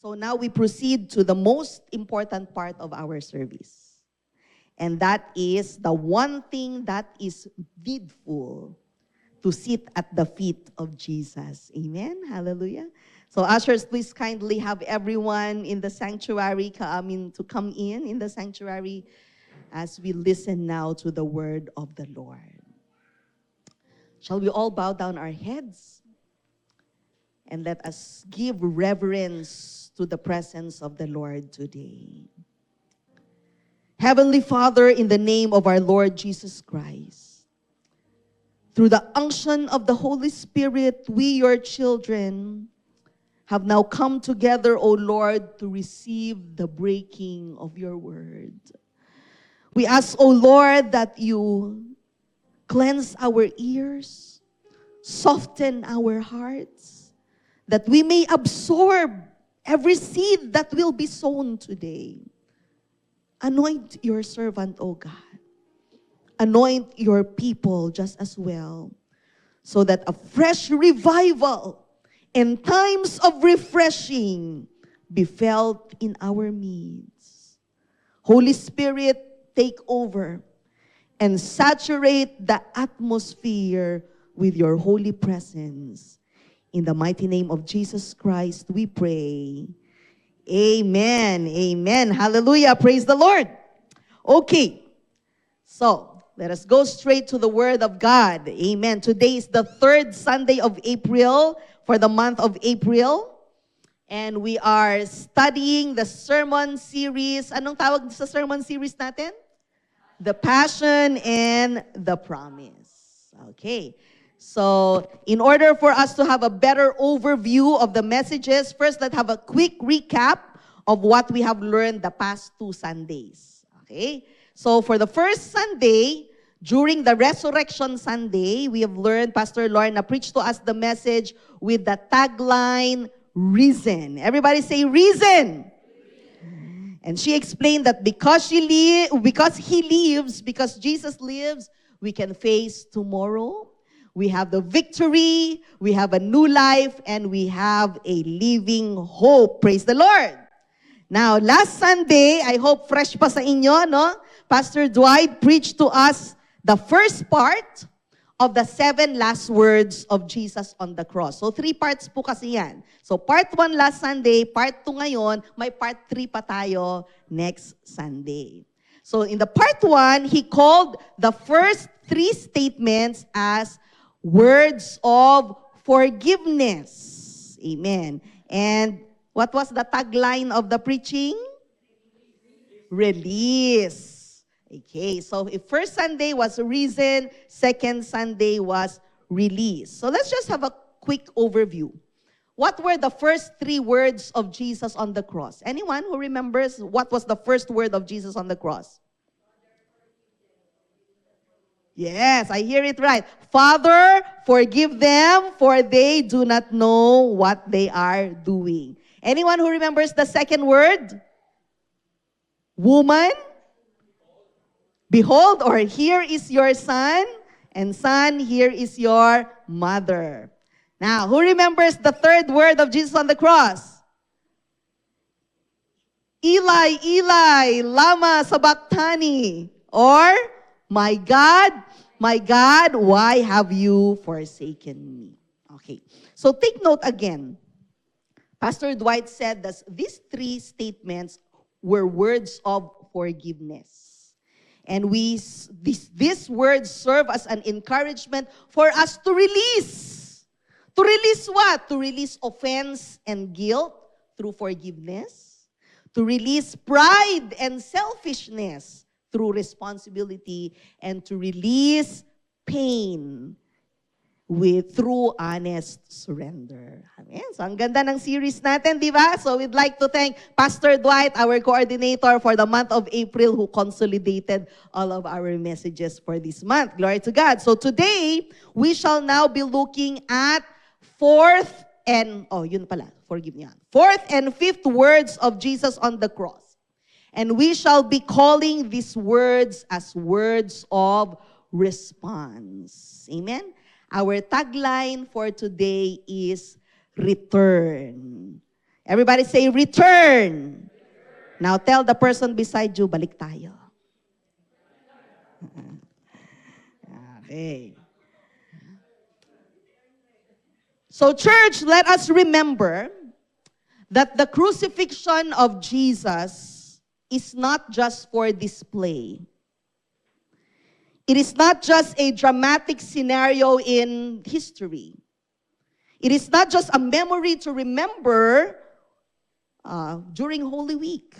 So now we proceed to the most important part of our service. And that is the one thing that is needful to sit at the feet of Jesus. Amen? Hallelujah. So ushers, please kindly have everyone in the sanctuary to come in the sanctuary as we listen now to the word of the Lord. Shall we all bow down our heads and let us give reverence to the presence of the Lord today. Heavenly Father, in the name of our Lord Jesus Christ, through the unction of the Holy Spirit, we, your children, have now come together, O Lord, to receive the breaking of your word. We ask, O Lord, that you cleanse our ears, soften our hearts, that we may absorb every seed that will be sown today. Anoint your servant, O God. Anoint your people just as well, so that a fresh revival and times of refreshing be felt in our midst. Holy Spirit, take over and saturate the atmosphere with your holy presence. In the mighty name of Jesus Christ, we pray. Amen. Amen. Hallelujah. Praise the Lord. Okay. So, let us go straight to the Word of God. Amen. Today is the third Sunday of April for the month of April. And we are studying the sermon series. Anong tawag sa sermon series natin? The Passion and the Promise. Okay. So, in order for us to have a better overview of the messages, first let's have a quick recap of what we have learned the past 2 Sundays. Okay? So, for the first Sunday, during the Resurrection Sunday, we have learned, Pastor Lorna preached to us the message with the tagline, Reason. Everybody say, Reason! And she explained that because Jesus lives, we can face tomorrow. We have the victory, we have a new life, and we have a living hope. Praise the Lord. Now, last Sunday, I hope fresh pa sa inyo, no? Pastor Dwight preached to us the first part of the 7 last words of Jesus on the cross. So, 3 parts po kasi yan. So, part 1 last Sunday, part 2 ngayon, may part 3 pa tayo next Sunday. So, in the part 1, he called the first 3 statements as words of forgiveness. Amen. And what was the tagline of the preaching? Release. Okay, so if first Sunday was reason, second Sunday was release. So let's just have a quick overview. What were the first 3 words of Jesus on the cross? Anyone who remembers what was the first word of Jesus on the cross? Yes, I hear it right. Father, forgive them, for they do not know what they are doing. Anyone who remembers the second word? Woman? Behold, or here is your son, and son, here is your mother. Now, who remembers the third word of Jesus on the cross? Eli, Eli, lama sabachthani, or my God, why have you forsaken me? Okay, so take note again. Pastor Dwight said that these 3 statements were words of forgiveness. And these words serve as an encouragement for us to release. To release what? To release offense and guilt through forgiveness. To release pride and selfishness through responsibility, and to release pain through honest surrender. Amen. So, ang ganda ng series natin, di ba? So, we'd like to thank Pastor Dwight, our coordinator for the month of April, who consolidated all of our messages for this month. Glory to God. So, today, we shall now be looking at fourth and fifth words of Jesus on the cross. And we shall be calling these words as words of response. Amen? Our tagline for today is return. Everybody say, return. Now tell the person beside you, balik tayo. Okay. So church, let us remember that the crucifixion of Jesus is not just for display. It is not just a dramatic scenario in history. It is not just a memory to remember during Holy Week.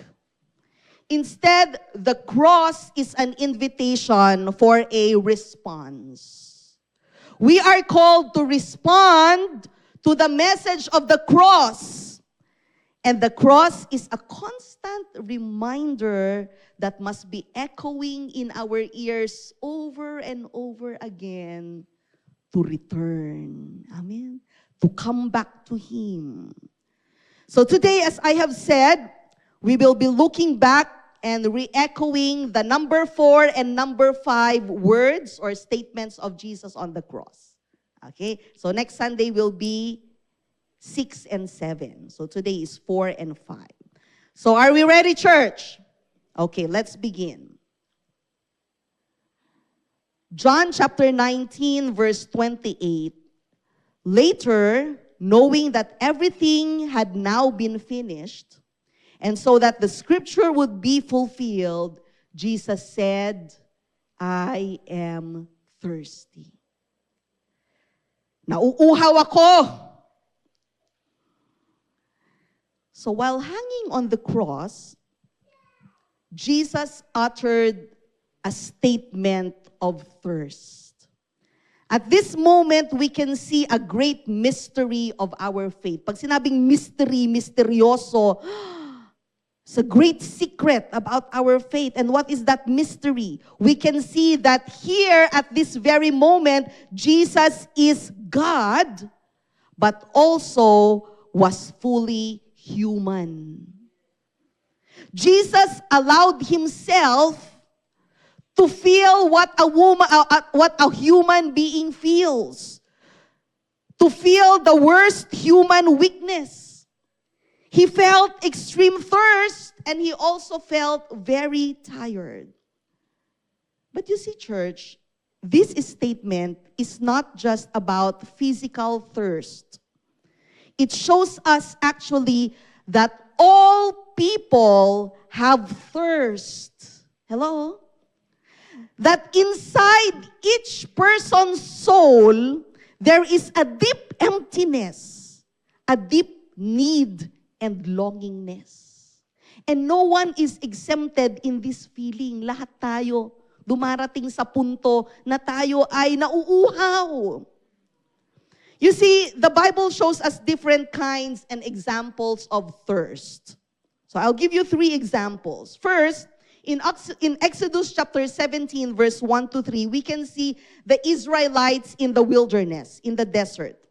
Instead, the cross is an invitation for a response. We are called to respond to the message of the cross. And the cross is a constant reminder that must be echoing in our ears over and over again to return. Amen. To come back to Him. So today, as I have said, we will be looking back and re-echoing the number 4 and number 5 words or statements of Jesus on the cross. Okay? So next Sunday will be 6 and 7. So today is 4 and 5. So are we ready, church? Okay, let's begin. John chapter 19, verse 28. Later, knowing that everything had now been finished, and so that the scripture would be fulfilled, Jesus said, I am thirsty. Nauuhaw ako. So while hanging on the cross, Jesus uttered a statement of thirst. At this moment, we can see a great mystery of our faith. Pag sinabing mystery, misteryoso, it's a great secret about our faith. And what is that mystery? We can see that here at this very moment, Jesus is God, but also was fully human. Jesus allowed himself to feel what a human being feels. To feel the worst human weakness. He felt extreme thirst and he also felt very tired. But you see, church, this statement is not just about physical thirst. It shows us actually that all people have thirst. Hello? That inside each person's soul, there is a deep emptiness, a deep need and longingness. And no one is exempted in this feeling. Lahat tayo dumarating sa punto na tayo ay nauuhaw. You see, the Bible shows us different kinds and examples of thirst. So I'll give you 3 examples. First, in Exodus chapter 17, verse 1 to 3, we can see the Israelites in the wilderness, in the desert.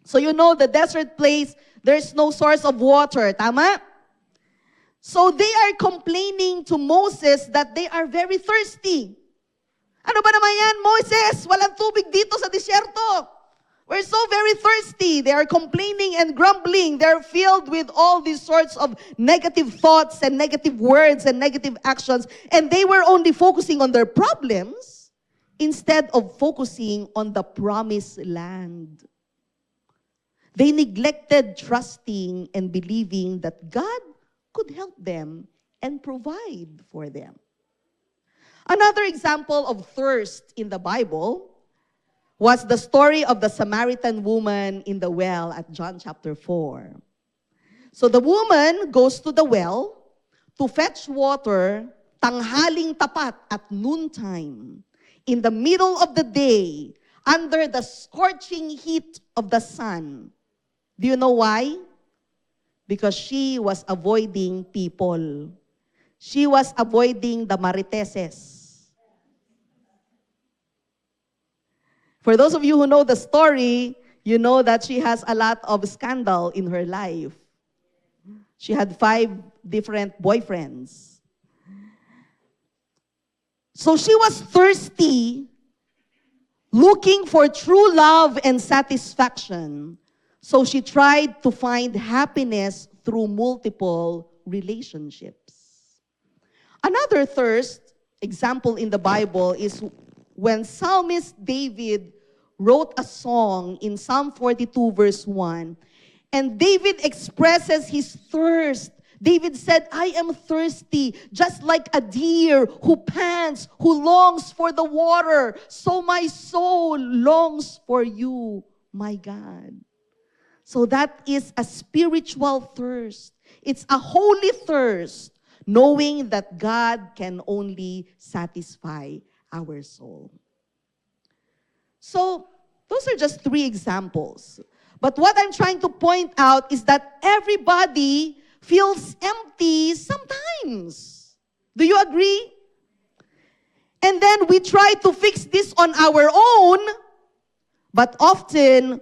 So you know, the desert place, there's no source of water, tama? So they are complaining to Moses that they are very thirsty. Ano ba naman yan, Moses? Walang tubig dito sa disyerto. We're so very thirsty. They are complaining and grumbling. They're filled with all these sorts of negative thoughts and negative words and negative actions. And they were only focusing on their problems instead of focusing on the promised land. They neglected trusting and believing that God could help them and provide for them. Another example of thirst in the Bible was the story of the Samaritan woman in the well at John chapter 4. So the woman goes to the well to fetch water tanghaling tapat at noontime, in the middle of the day, under the scorching heat of the sun. Do you know why? Because she was avoiding people. She was avoiding the mariteses. For those of you who know the story, you know that she has a lot of scandal in her life. She had 5 different boyfriends. So she was thirsty, looking for true love and satisfaction. So she tried to find happiness through multiple relationships. Another thirst example in the Bible is when Psalmist David wrote a song in Psalm 42 verse 1, and David expresses his thirst. David said, I am thirsty, just like a deer who pants, who longs for the water. So my soul longs for you, my God. So that is a spiritual thirst. It's a holy thirst, knowing that God can only satisfy our soul. So, those are just 3 examples. But what I'm trying to point out is that everybody feels empty sometimes. Do you agree? And then we try to fix this on our own, but often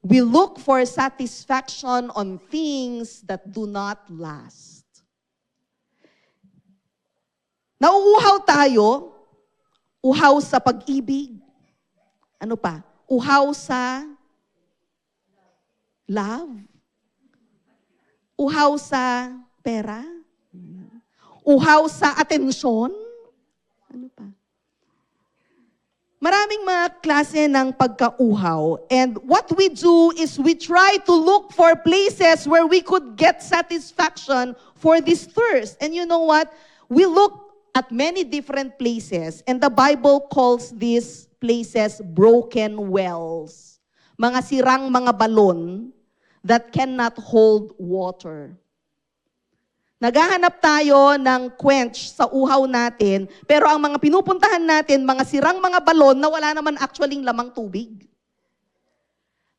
we look for satisfaction on things that do not last. Nauuhaw tayo, uhaw sa pag-ibig. Ano pa? Uhaw sa love. Uhaw sa pera. Uhaw sa atensyon. Ano pa? Maraming mga klase ng pagkauhaw. And what we do is we try to look for places where we could get satisfaction for this thirst. And you know what? We look at many different places, and the Bible calls these places broken wells. Mga sirang mga balon that cannot hold water. Naghahanap tayo ng quench sa uhaw natin, pero ang mga pinupuntahan natin, mga sirang mga balon na wala naman actually lamang tubig.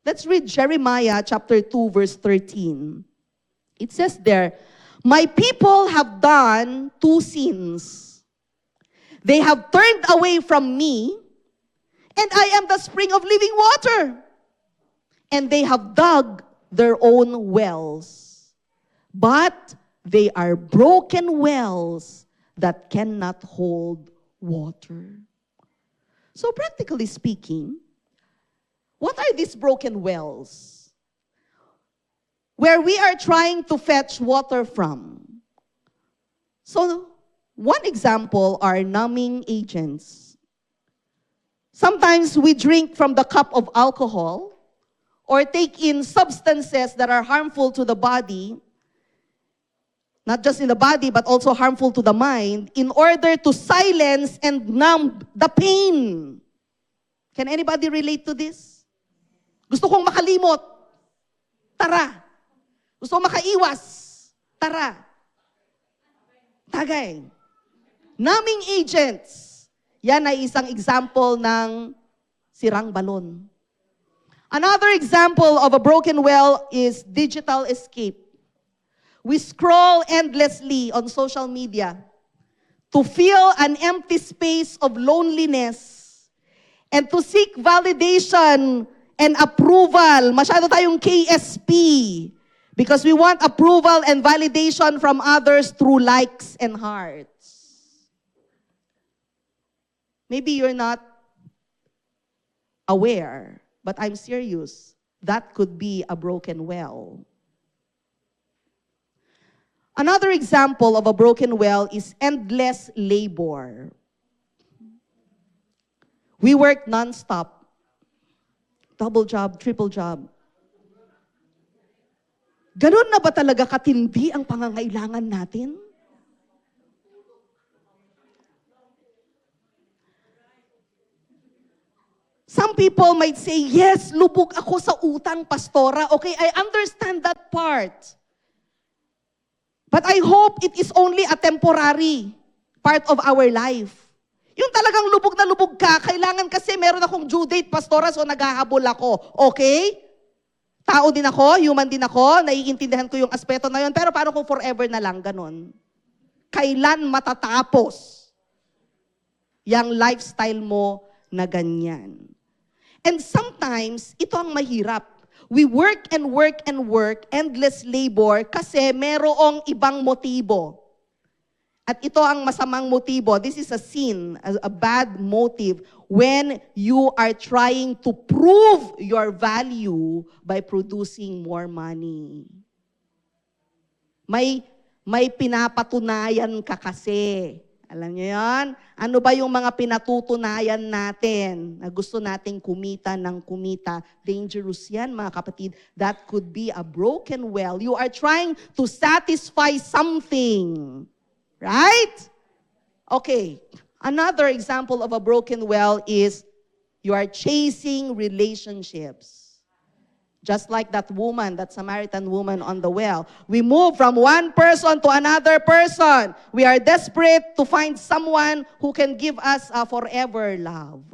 Let's read Jeremiah chapter 2 verse 13. It says there, my people have done 2 sins. They have turned away from me, and I am the spring of living water. And they have dug their own wells. But they are broken wells that cannot hold water. So practically speaking, what are these broken wells? Where we are trying to fetch water from. So, one example are numbing agents. Sometimes we drink from the cup of alcohol or take in substances that are harmful to the body, not just in the body but also harmful to the mind, in order to silence and numb the pain. Can anybody relate to this? Gusto kong makalimot. Tara. Gusto kong makaiwas. Tara. Tagay. Numbing agents. Yan ay isang example ng sirang balon. Another example of a broken well is digital escape. We scroll endlessly on social media to fill an empty space of loneliness and to seek validation and approval. Masyado tayong KSP because we want approval and validation from others through likes and hearts. Maybe you're not aware, but I'm serious. That could be a broken well. Another example of a broken well is endless labor. We work non-stop. Double job, triple job. Ganun na ba talaga katindi ang pangangailangan natin? Some people might say, yes, lubog ako sa utang, pastora. Okay, I understand that part. But I hope it is only a temporary part of our life. Yung talagang lubog na lubog ka, kailangan kasi meron akong due date, pastora, so naghahabol ako. Okay? Tao din ako, human din ako, naiintindihan ko yung aspeto na yun, pero paano kung forever na lang, ganun? Kailan matatapos yung lifestyle mo na ganyan? And sometimes, ito ang mahirap. We work and work and work, endless labor, kasi merong ibang motibo. At ito ang masamang motibo. This is a sin, a bad motive, when you are trying to prove your value by producing more money. May pinapatunayan ka kasi. Alam niyo yan? Ano ba yung mga pinatutunayan natin na gusto nating kumita ng kumita? Dangerous yan, mga kapatid. That could be a broken well. You are trying to satisfy something. Right? Okay. Another example of a broken well is you are chasing relationships. Just like that woman, that Samaritan woman on the well. We move from one person to another person. We are desperate to find someone who can give us a forever love.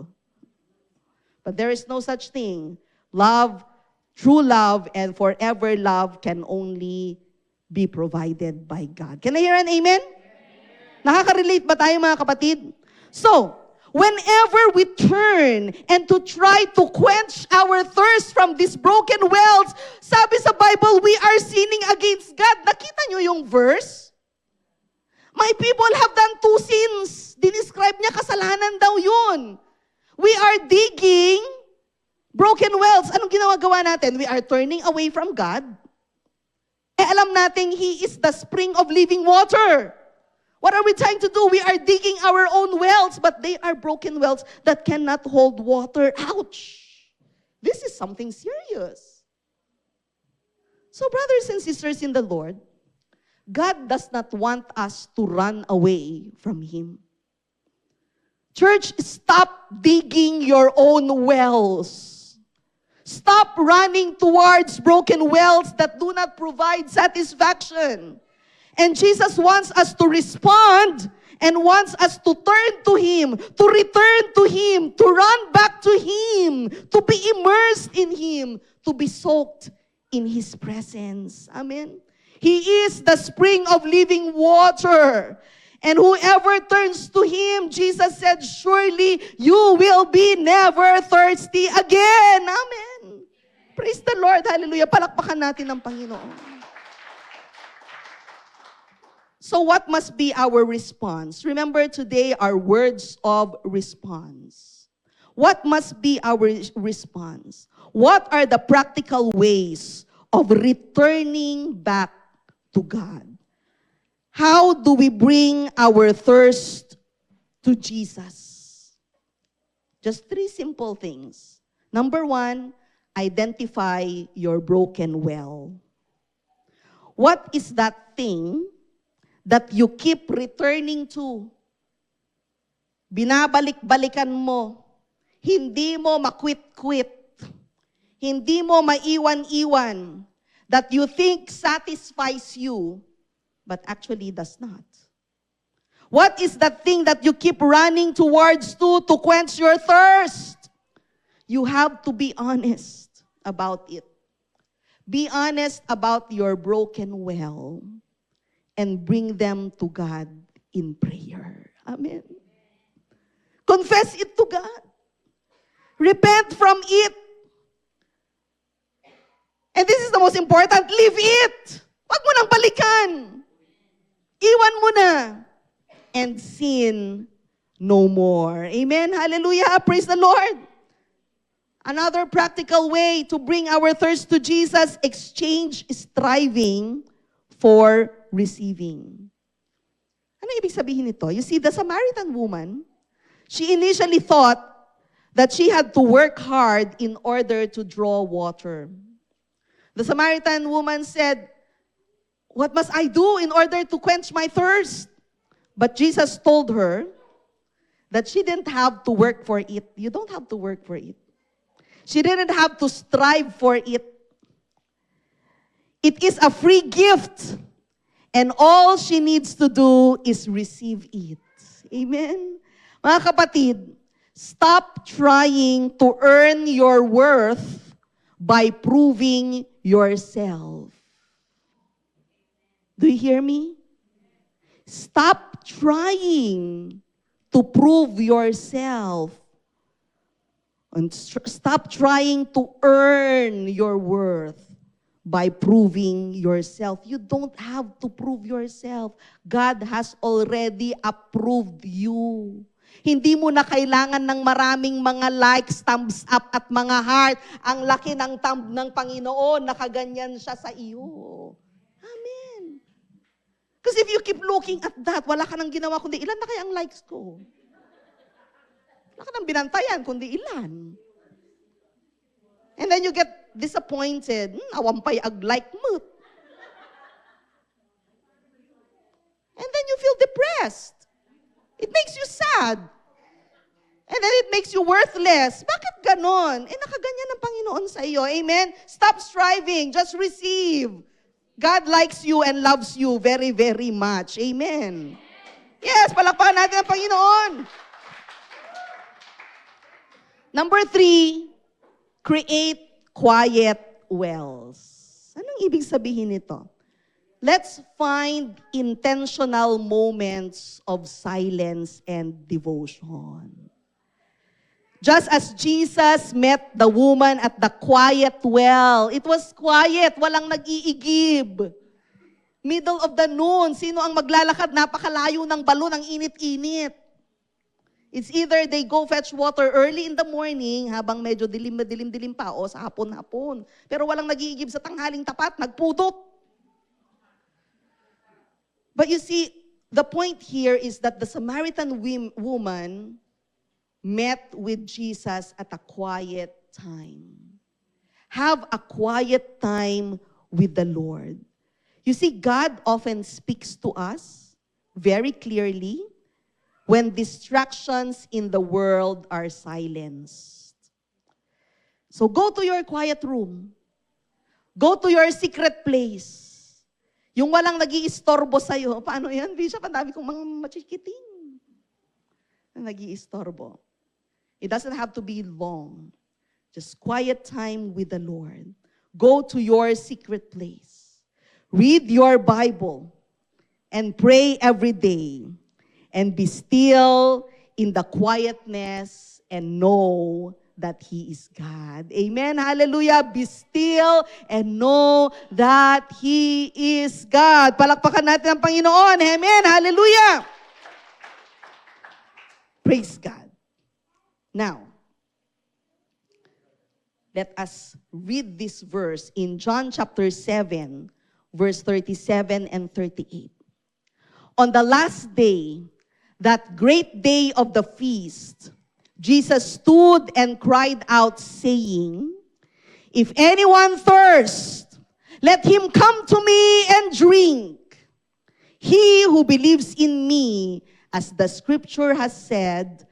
But there is no such thing. Love, true love, and forever love can only be provided by God. Can I hear an amen? Nakaka-relate ba tayo, mga kapatid? So, whenever we turn and to try to quench our thirst from these broken wells, sabi sa Bible, we are sinning against God. Nakita nyo yung verse? My people have done two sins. Dinescribe niya, kasalanan daw yun. We are digging broken wells. Anong ginagawa natin? We are turning away from God. Alam natin, He is the spring of living water. What are we trying to do? We are digging our own wells, but they are broken wells that cannot hold water. Ouch! This is something serious. So, brothers and sisters in the Lord, God does not want us to run away from Him. Church, stop digging your own wells. Stop running towards broken wells that do not provide satisfaction. And Jesus wants us to respond and wants us to turn to Him, to return to Him, to run back to Him, to be immersed in Him, to be soaked in His presence. Amen? He is the spring of living water. And whoever turns to Him, Jesus said, surely you will be never thirsty again. Amen. Praise the Lord. Hallelujah. Palakpakan natin ang Panginoon. So what must be our response? Remember today our words of response. What must be our response? What are the practical ways of returning back to God? How do we bring our thirst to Jesus? Just three simple things. Number one, identify your broken well. What is that thing that you keep returning to? Binabalik-balikan mo. Hindi mo makwit-kwit. Hindi mo maiwan-iwan. That you think satisfies you, but actually does not. What is that thing that you keep running towards to quench your thirst? You have to be honest about it. Be honest about your broken well. And bring them to God in prayer. Amen. Confess it to God. Repent from it. And this is the most important, leave it. Huwag mo nang balikan. Iwan mo na. And sin no more. Amen. Hallelujah. Praise the Lord. Another practical way to bring our thirst to Jesus, exchange striving for receiving. Ano ibig sabihin nito? You see, the Samaritan woman, she initially thought that she had to work hard in order to draw water. The Samaritan woman said, what must I do in order to quench my thirst? But Jesus told her that she didn't have to work for it. You don't have to work for it. She didn't have to strive for it. It is a free gift. And all she needs to do is receive it. Amen? Mga kapatid, stop trying to earn your worth by proving yourself. Do you hear me? Stop trying to prove yourself. And stop trying to earn your worth by proving yourself. You don't have to prove yourself. God has already approved you. Hindi mo na kailangan ng maraming mga likes, thumbs up at mga heart. Ang laki ng thumb ng Panginoon, nakaganyan siya sa iyo. Amen. Because if you keep looking at that, wala ka nang ginawa kundi ilan na kaya ang likes ko? Wala ka nang binantayan kundi ilan. And then you get disappointed. Awampay ag-like mo. And then you feel depressed. It makes you sad. And then it makes you worthless. Bakit ganon? Nakaganyan ang Panginoon sa iyo. Amen? Stop striving. Just receive. God likes you and loves you very, very much. Amen? Yes, palakpakan natin ang Panginoon. Number 3, create quiet wells. Anong ibig sabihin nito? Let's find intentional moments of silence and devotion. Just as Jesus met the woman at the quiet well, it was quiet, walang nag-iigib. Middle of the noon, sino ang maglalakad? Napakalayo ng balon, ang init-init. It's either they go fetch water early in the morning, habang medyo dilim pa, o sa hapon-hapon. Pero walang nag-iigib sa tanghaling tapat, nagpudot. But you see, the point here is that the Samaritan woman met with Jesus at a quiet time. Have a quiet time with the Lord. You see, God often speaks to us very clearly when distractions in the world are silenced. So go to your quiet room. Go to your secret place. Yung walang nag-iistorbo sa'yo. Paano yan, Bishop? Ang dami kong mga machikiting na nag-iistorbo. It doesn't have to be long. Just quiet time with the Lord. Go to your secret place. Read your Bible and pray every day. And be still in the quietness and know that He is God. Amen. Hallelujah. Be still and know that He is God. Palakpakan natin ang Panginoon. Amen. Hallelujah. Praise God. Now, let us read this verse in John chapter 7, verse 37 and 38. On the last day, that great day of the feast, Jesus stood and cried out, saying, "If anyone thirst, let him come to me and drink. He who believes in me, as the scripture has said,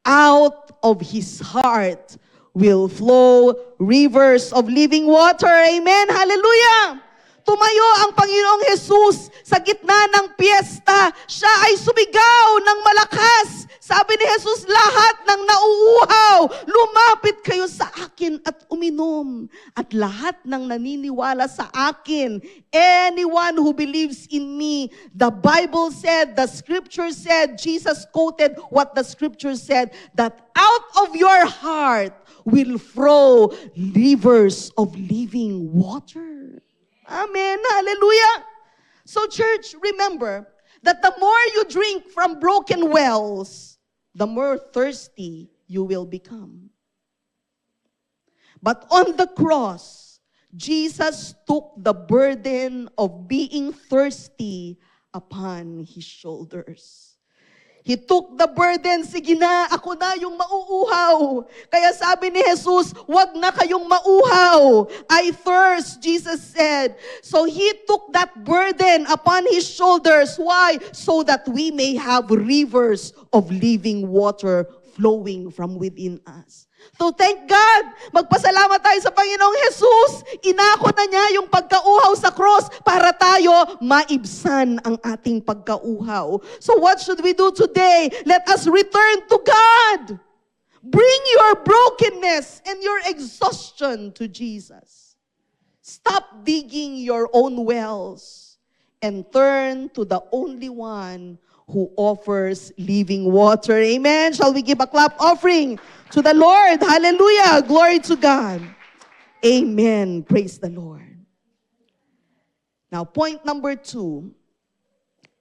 out of his heart will flow rivers of living water." Amen. Hallelujah. Tumayo ang Panginoong Jesus sa gitna ng piyesta. Siya ay sumigaw ng malakas. Sabi ni Jesus, lahat ng nauuhaw, lumapit kayo sa akin at uminom. At lahat ng naniniwala sa akin, anyone who believes in me, the Bible said, the scripture said, Jesus quoted what the scripture said, that out of your heart will flow rivers of living water. Amen. Hallelujah. So church, remember that the more you drink from broken wells, the more thirsty you will become. But on the cross, Jesus took the burden of being thirsty upon His shoulders. He took the burden, sige na, ako na yung mauuhaw. Kaya sabi ni Jesus, wag na kayong mauhaw. I thirst, Jesus said. So He took that burden upon His shoulders. Why? So that we may have rivers of living water flowing from within us. So thank God, magpasalamat tayo sa Panginoong Jesus. Inako na niya yung pagkauhaw sa cross para tayo maibsan ang ating pagkauhaw. So what should we do today? Let us return to God. Bring your brokenness and your exhaustion to Jesus. Stop digging your own wells and turn to the only one who offers living water. Amen. Shall we give a clap offering to the Lord? Hallelujah. Glory to God. Amen. Praise the Lord. Now, point number 2.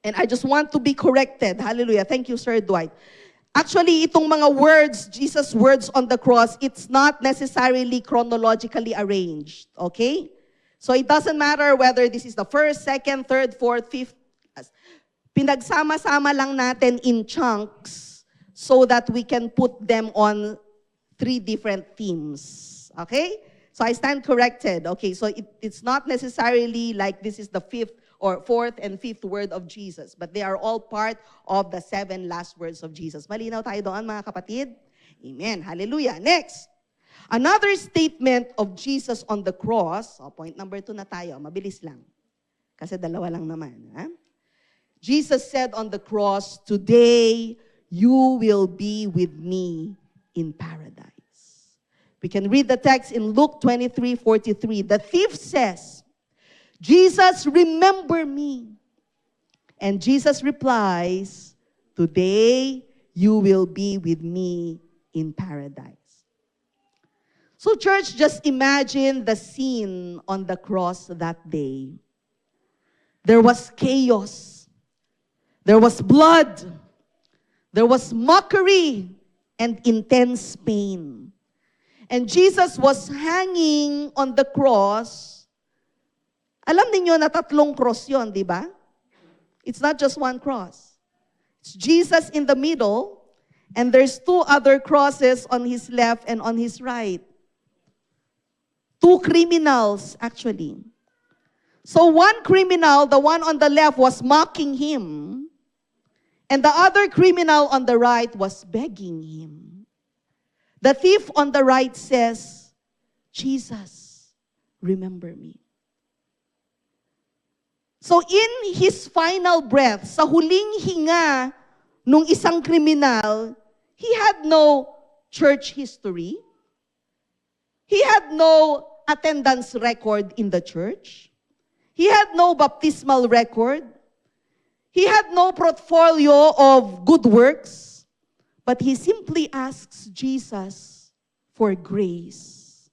And I just want to be corrected. Hallelujah. Thank you, Sir Dwight. Actually, itong mga words, Jesus' words on the cross, it's not necessarily chronologically arranged. Okay? So it doesn't matter whether this is the first, second, third, fourth, fifth, Jesus. Pinagsama-sama lang natin in chunks so that we can put them on 3 different themes. Okay? So I stand corrected. Okay, so it's not necessarily like this is the 5th or 4th and 5th word of Jesus, but they are all part of the 7 last words of Jesus. Malinaw tayo doon, mga kapatid? Amen. Hallelujah. Next. Another statement of Jesus on the cross. Point number 2 na tayo. Mabilis lang. Kasi 2 lang naman. Ha? Jesus said on the cross, "Today you will be with me in paradise." We can read the text in Luke 23:43. The thief says, "Jesus, remember me." And Jesus replies, "Today you will be with me in paradise." So church, just imagine the scene on the cross that day. There was chaos. There was blood. There was mockery and intense pain. And Jesus was hanging on the cross. Alam niyo na 3 cross yon, di ba? It's not just 1 cross. It's Jesus in the middle, and there's 2 other crosses on his left and on his right. 2 criminals, actually. So 1 criminal, the one on the left, was mocking him, and the other criminal on the right was begging him. The thief on the right says, "Jesus, remember me." So in his final breath, sa huling hinga nung isang kriminal, he had no church history. He had no attendance record in the church. He had no baptismal record. He had no portfolio of good works, but he simply asks Jesus for grace.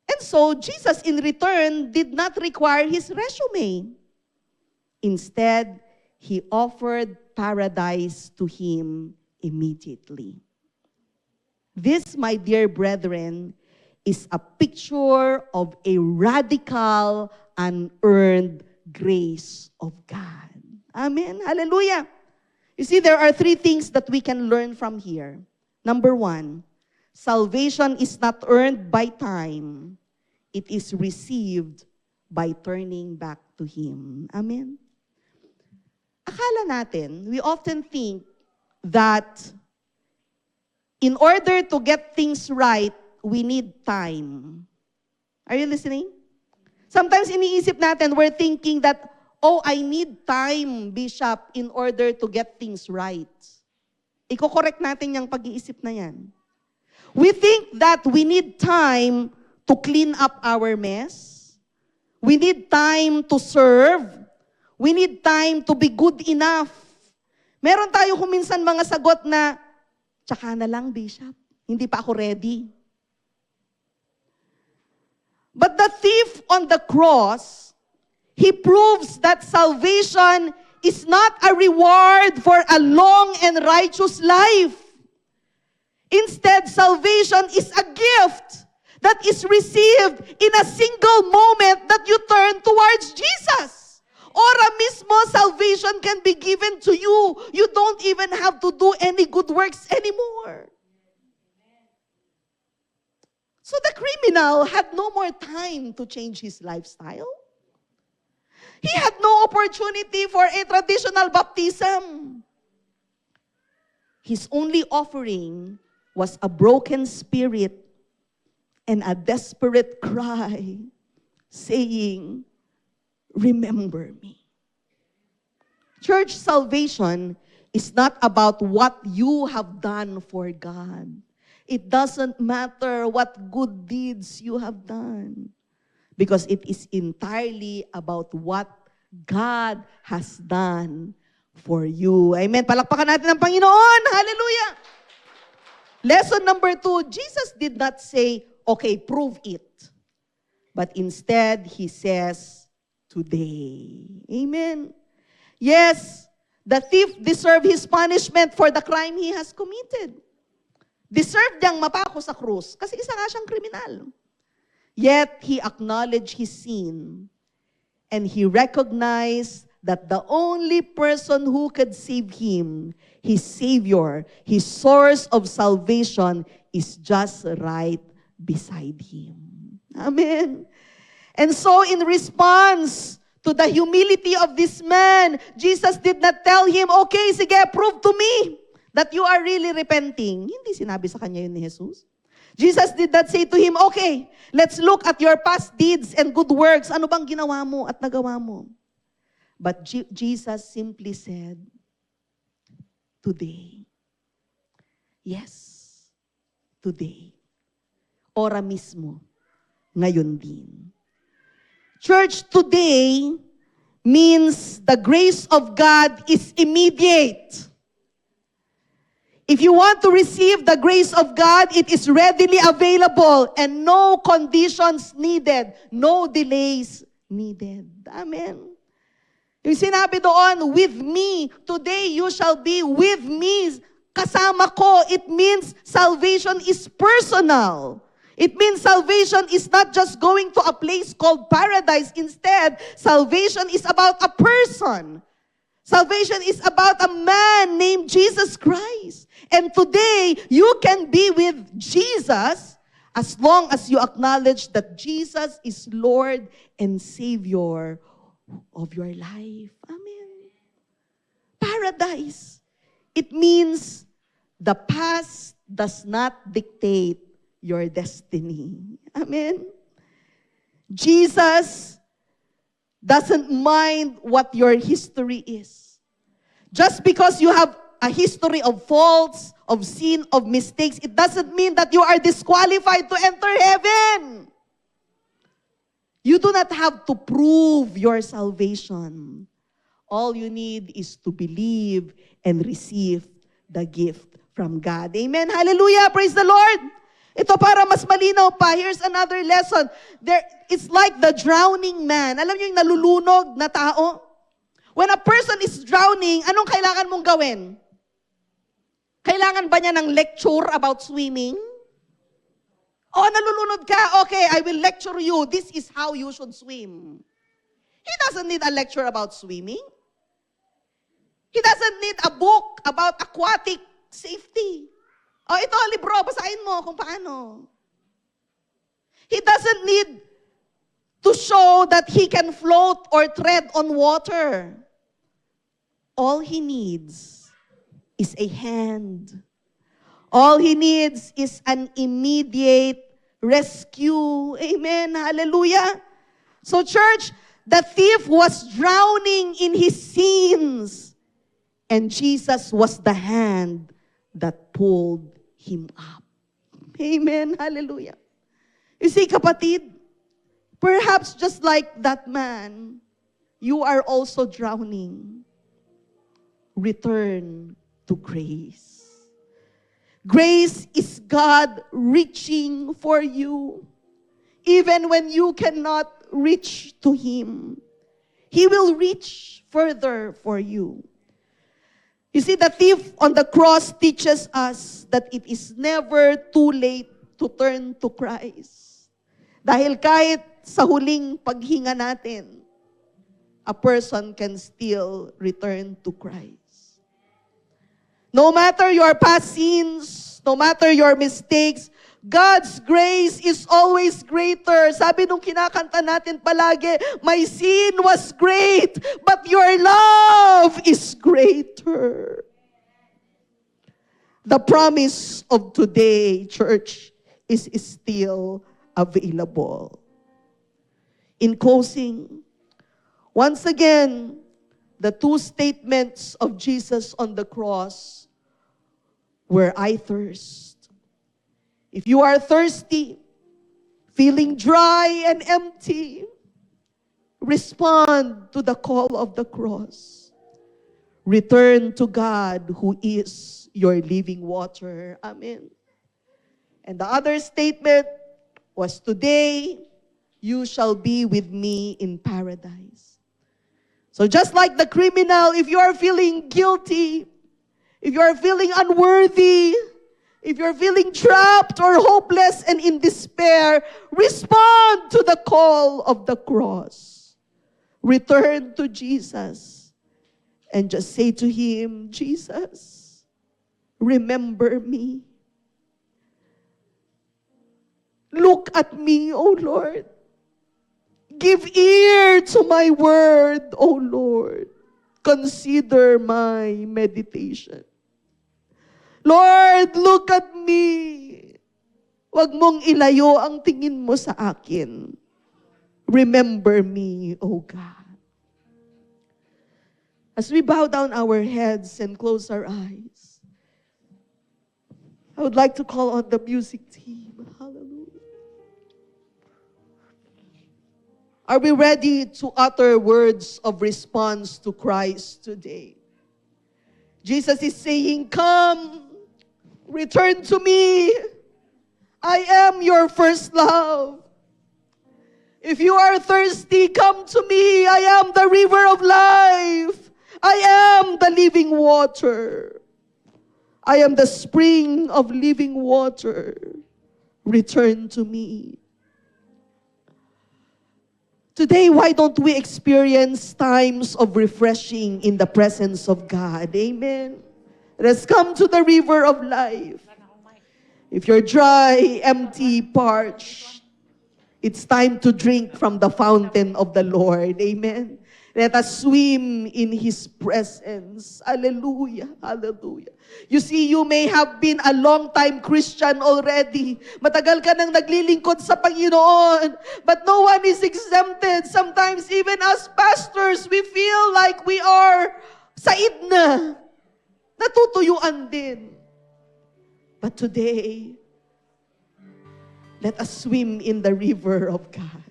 And so Jesus in return did not require his resume. Instead, he offered paradise to him immediately. This, my dear brethren, is a picture of a radical, unearned grace of God. Amen. Hallelujah. You see, there are 3 things that we can learn from here. Number 1, salvation is not earned by time. It is received by turning back to Him. Amen. Akala natin, we often think that in order to get things right, we need time. Are you listening? Sometimes iniisip natin, we're thinking that, oh, I need time, Bishop, in order to get things right. Iko-correct natin yung pag-iisip na yan. We think that we need time to clean up our mess. We need time to serve. We need time to be good enough. Meron tayo kuminsan mga sagot na, "Tsaka na lang, Bishop. Hindi pa ako ready." But the thief on the cross, he proves that salvation is not a reward for a long and righteous life. Instead, salvation is a gift that is received in a single moment that you turn towards Jesus. Ora mismo, salvation can be given to you. You don't even have to do any good works anymore. So the criminal had no more time to change his lifestyle. He had no opportunity for a traditional baptism. His only offering was a broken spirit and a desperate cry, saying, "Remember me." Church, salvation is not about what you have done for God. It doesn't matter what good deeds you have done, because it is entirely about what God has done for you. Amen. Palakpakan natin ang Panginoon. Hallelujah. Lesson number 2, Jesus did not say, "Okay, prove it." But instead, He says, "Today." Amen. Yes, the thief deserved his punishment for the crime he has committed. Deserved niyang mapako sa krus kasi isa nga siyang kriminal. Yet, he acknowledged his sin and he recognized that the only person who could save him, his Savior, his source of salvation, is just right beside him. Amen. And so in response to the humility of this man, Jesus did not tell him, okay, sige, prove to me that you are really repenting. Hindi sinabi sa kanya yun ni Jesus. Jesus did not say to him, okay, let's look at your past deeds and good works. Ano bang ginawa mo at nagawa mo? But Jesus simply said, today. Yes, today. Ora mismo, ngayon din. Church, today means the grace of God is immediate. If you want to receive the grace of God, it is readily available and no conditions needed, no delays needed. Amen. Yung sinabi doon, with me, today you shall be with me, kasama ko, it means salvation is personal. It means salvation is not just going to a place called paradise. Instead, salvation is about a person. Salvation is about a man named Jesus Christ. And today, you can be with Jesus as long as you acknowledge that Jesus is Lord and Savior of your life. Amen. Paradise. It means the past does not dictate your destiny. Amen. Jesus doesn't mind what your history is. Just because you have a history of faults, of sin, of mistakes, it doesn't mean that you are disqualified to enter heaven. You do not have to prove your salvation. All you need is to believe and receive the gift from God. Amen. Hallelujah. Praise the Lord. Ito para mas malinaw pa, here's another lesson. It's like the drowning man. Alam niyo yung nalulunog na tao? When a person is drowning, anong kailangan mong gawin? Kailangan ba niya ng lecture about swimming? O nalulunod ka, okay, I will lecture you. This is how you should swim. He doesn't need a lecture about swimming. He doesn't need a book about aquatic safety. O ito, libro, basahin mo kung paano. He doesn't need to show that he can float or tread on water. All he needs is a hand. All he needs is an immediate rescue. Amen. Hallelujah. So church, the thief was drowning in his sins. And Jesus was the hand that pulled him up. Amen. Hallelujah. You see, kapatid, perhaps just like that man, you are also drowning. Return to grace. Grace is God reaching for you. Even when you cannot reach to Him, He will reach further for you. You see, the thief on the cross teaches us that it is never too late to turn to Christ. Dahil kahit sa huling paghinga natin, a person can still return to Christ. No matter your past sins, no matter your mistakes, God's grace is always greater. Sabi nung kinakanta natin palagi, my sin was great, but your love is greater. The promise of today, church, is still available. In closing, once again, the two statements of Jesus on the cross were, I thirst. If you are thirsty, feeling dry and empty, respond to the call of the cross. Return to God who is your living water. Amen. And the other statement was, today you shall be with me in paradise. So just like the criminal, if you are feeling guilty, if you are feeling unworthy, if you're feeling trapped or hopeless and in despair, respond to the call of the cross. Return to Jesus. and just say to Him, Jesus, remember me. Look at me, O Lord. Give ear to my word, O Lord. Consider my meditation. Lord, look at me. Huwag mong ilayo ang tingin mo sa akin. Remember me, O God. As we bow down our heads and close our eyes, I would like to call on the music team. Hallelujah. Are we ready to utter words of response to Christ today? Jesus is saying, come, return to me. I am your first love. If you are thirsty, come to me. I am the river of life. I am the living water. I am the spring of living water. Return to me. Today, why don't we experience times of refreshing in the presence of God? Amen. Let us come to the river of life. If you're dry, empty, parched, it's time to drink from the fountain of the Lord. Amen. Let us swim in His presence. Hallelujah. Hallelujah. You see, you may have been a long-time Christian already. Matagal ka nang naglilingkod sa Panginoon. But no one is exempted. Sometimes even as pastors, we feel like we are said na. Natutuyuan din. But today, let us swim in the river of God.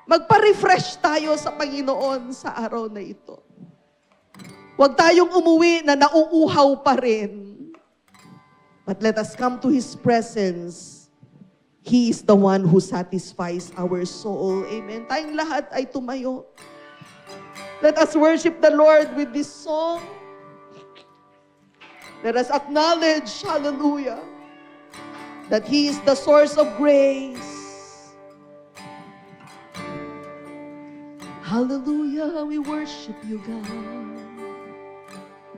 Magpa-refresh tayo sa Panginoon sa araw na ito. Huwag tayong umuwi na nauuhaw pa rin. But let us come to His presence. He is the one who satisfies our soul. Amen. Tayong lahat ay tumayo. Let us worship the Lord with this song. Let us acknowledge, hallelujah, that He is the source of grace. Hallelujah, we worship you, God.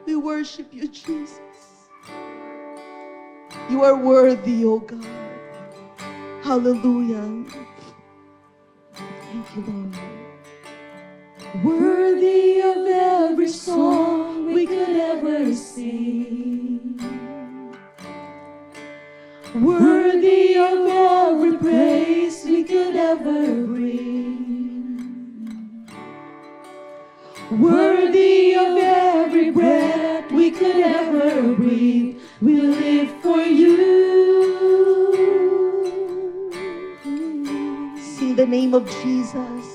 We worship you, Jesus. You are worthy, O God. Hallelujah. Thank you, Lord. Worthy of every song we could ever sing. Worthy of every praise we could ever bring. Worthy of every breath we could ever breathe. We live for you. Sing the name of Jesus.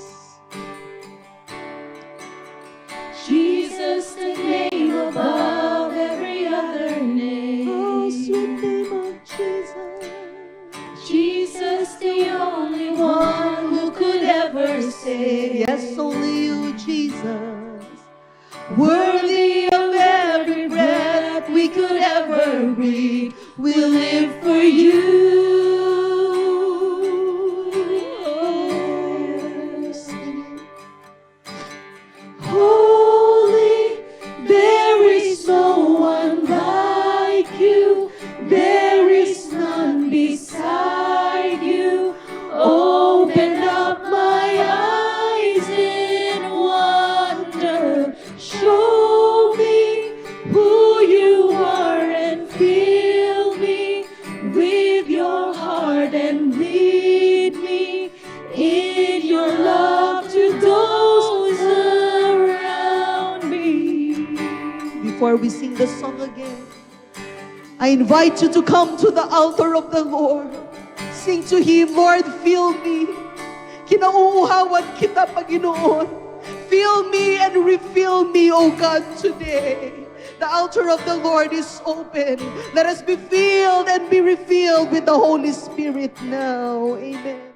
Jesus, the name above every other name. Oh, sweet name of Jesus. Jesus, the only one who could ever save. Yes, only you, Jesus. Worthy of every breath we could ever breathe. We'll live for you. Holy, there is no one like you. There is none beside you. Open up my eyes in wonder. Show me who you are and fill me with your heart and lead me in your love to those around me. Before we sing the song again, I invite you to come to the altar of the Lord. Sing to Him, Lord, fill me. Kinauuhawan kita, Panginoon. Fill me and refill me, O God, today. The altar of the Lord is open. Let us be filled and be refilled with the Holy Spirit now. Amen.